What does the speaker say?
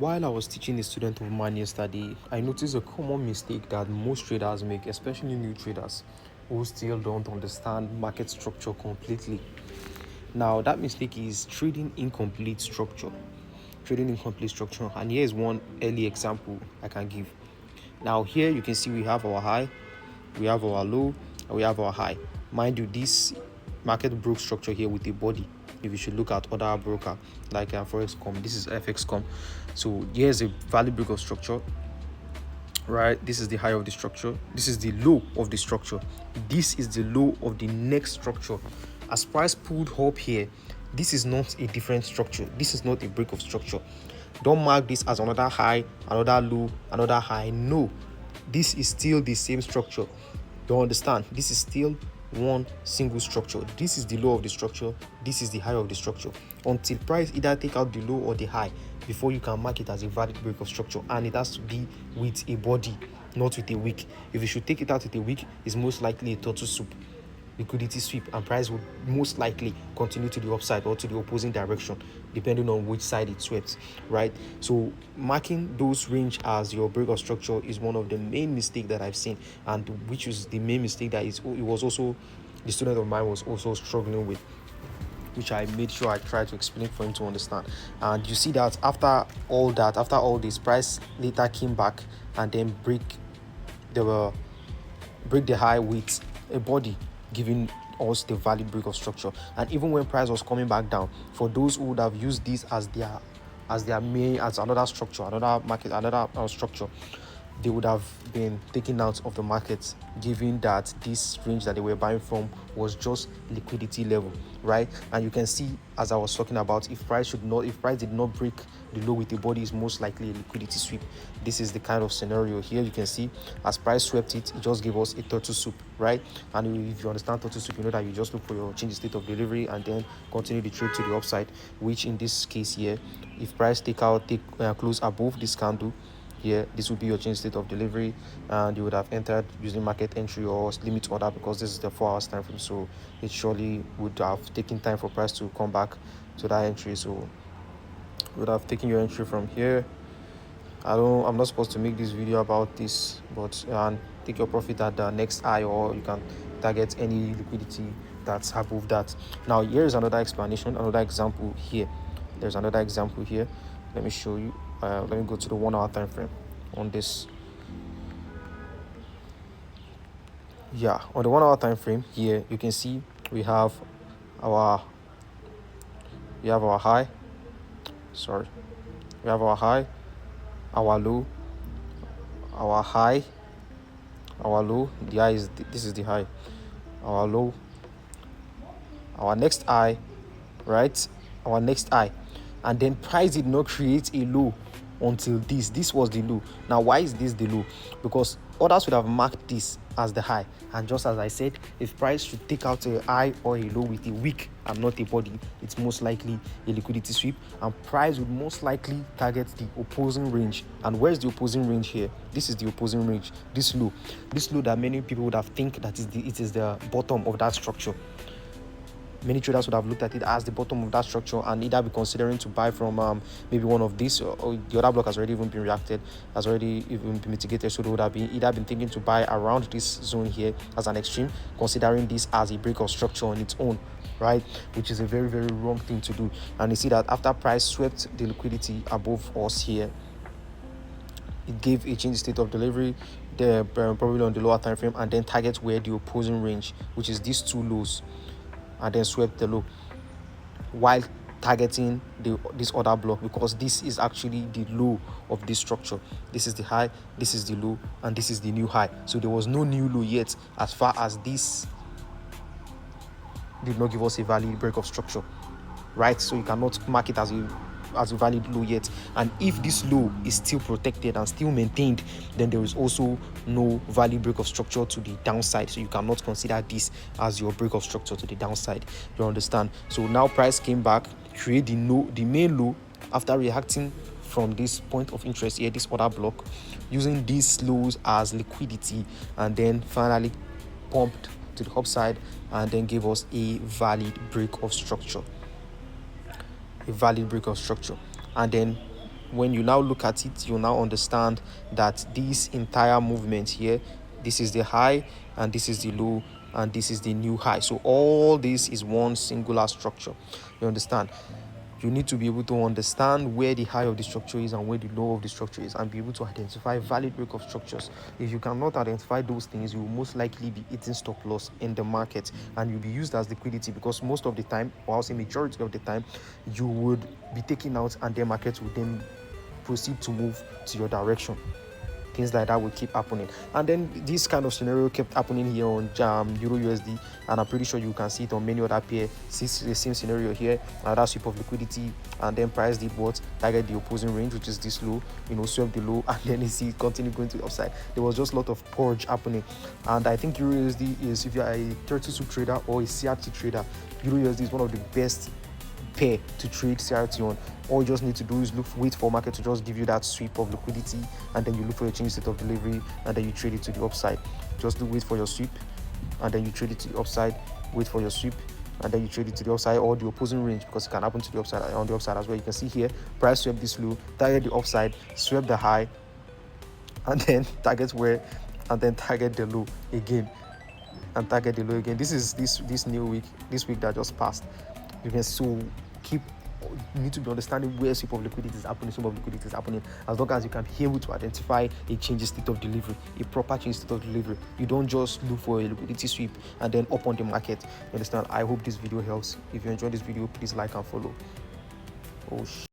While I was teaching a student of mine yesterday, I noticed a common mistake that most traders make, especially new traders who still don't understand market structure completely. Now, that mistake is trading incomplete structure. Trading incomplete structure. And here is one early example I can give. Now, here you can see we have our high, we have our low, and we have our high. Mind you, this market broke structure here with a body. If you should look at other broker like Forex.com, this is FX.com. So here's a valid break of structure, right? This is the high of the structure. This is the low of the structure. This is the low of the next structure. As price pulled up here, this is not a different structure. This is not a break of structure. Don't mark this as another high, another low, another high. No, this is still the same structure. Don't understand? This is still one single structure. This is the low of the structure. This is the high of the structure. Until price either take out the low or the high before you can mark it as a valid break of structure, and it has to be with a body, not with a wick. If you should take it out with a wick, it's most likely a turtle soup, liquidity sweep, and price would most likely continue to the upside or to the opposing direction depending on which side it swept, right? So marking those range as your break of structure is one of the main mistake that I've seen, and which is the main mistake that it was also the student of mine was also struggling with, which I made sure I tried to explain for him to understand. And you see that after all this, price later came back and then break the high with a body, giving us the valid break of structure. And even when price was coming back down, for those who would have used this as their main, as another structure, another market, another structure, they would have been taken out of the market, given that this range that they were buying from was just liquidity level, right? And you can see, as I was talking about, if price did not break the low with the body, is most likely a liquidity sweep. This is the kind of scenario here. You can see as price swept it just gave us a turtle soup, right? And if you understand turtle soup, you know that you just look for your change state of delivery and then continue the trade to the upside, which in this case here, if price close above this candle here, this would be your change state of delivery, and you would have entered using market entry or limit order, because this is the 4 hours time frame. So it surely would have taken time for price to come back to that entry. So you would have taken your entry from here. I'm not supposed to make this video about this, but take your profit at the next high, or you can target any liquidity that's above that. Now here is another explanation, another example here. There's another example here. Let me show you. Let me go to the 1 hour time frame on this. Yeah, on the 1 hour time frame here, you can see we have our high. Sorry, we have our high, our low, our high, our low. The high is this is the high, our low, our next high, right? Our next high, and then price did not create a low until this was the low. Now why is this the low? Because others would have marked this as the high, and just as I said, if price should take out a high or a low with a wick and not a body, it's most likely a liquidity sweep, and price would most likely target the opposing range. And where's the opposing range here? This is the opposing range, this low that many people would have think that it is the bottom of that structure. Many traders would have looked at it as the bottom of that structure and either be considering to buy from maybe one of these, or the other block has already even been reacted, has already even been mitigated. So they would have either been thinking to buy around this zone here as an extreme, considering this as a break of structure on its own, right? Which is a very, very wrong thing to do. And you see that after price swept the liquidity above us here, it gave a change state of delivery there, probably on the lower time frame, and then target where the opposing range, which is these two lows, and then swept the low while targeting this other block, because this is actually the low of this structure. This is the high, this is the low, and this is the new high. So there was no new low yet, as far as this did not give us a valid break of structure, right? So you cannot mark it as a valid low yet. And if this low is still protected and still maintained, then there is also no valid break of structure to the downside. So you cannot consider this as your break of structure to the downside. You understand? So now price came back, create the main low after reacting from this point of interest here, this other block, using these lows as liquidity, and then finally pumped to the upside and then gave us a valid break of structure. And then when you now look at it, you now understand that this entire movement here, this is the high and this is the low and this is the new high. So all this is one singular structure. You understand? You need to be able to understand where the high of the structure is and where the low of the structure is, and be able to identify valid break of structures. If you cannot identify those things, you will most likely be eating stop loss in the market, and you'll be used as liquidity, because most of the time, or I'll say majority of the time, you would be taken out and the market would then proceed to move to your direction. Things like that will keep happening, and then this kind of scenario kept happening here on Euro USD, and I'm pretty sure you can see it on many other pair. See the same scenario here, another sweep of liquidity, and then price did what? Target the opposing range, which is this low, swept the low, and then you see it continue going to the upside. There was just a lot of purge happening, and I think Euro USD is, if you are a 32 trader or a CRT trader, Euro USD is one of the best pair to trade CRT on. All you just need to do is wait for market to just give you that sweep of liquidity, and then you look for your change state of delivery, and then you trade it to the upside. Just wait for your sweep, and then you trade it to the upside. Wait for your sweep, and then you trade it to the upside or the opposing range, because it can happen to the upside, on the upside as well. You can see here, price swept this low, target the upside, swept the high, and then target where, and then target the low again, and target the low again. This is this new week, this week that just passed. You can you need to be understanding where sweep of liquidity is happening, sweep of liquidity is happening, as long as you can be able to identify a change in state of delivery, a proper change in state of delivery. You don't just look for a liquidity sweep and then up on the market. You understand? I hope this video helps. If you enjoyed this video, please like and follow.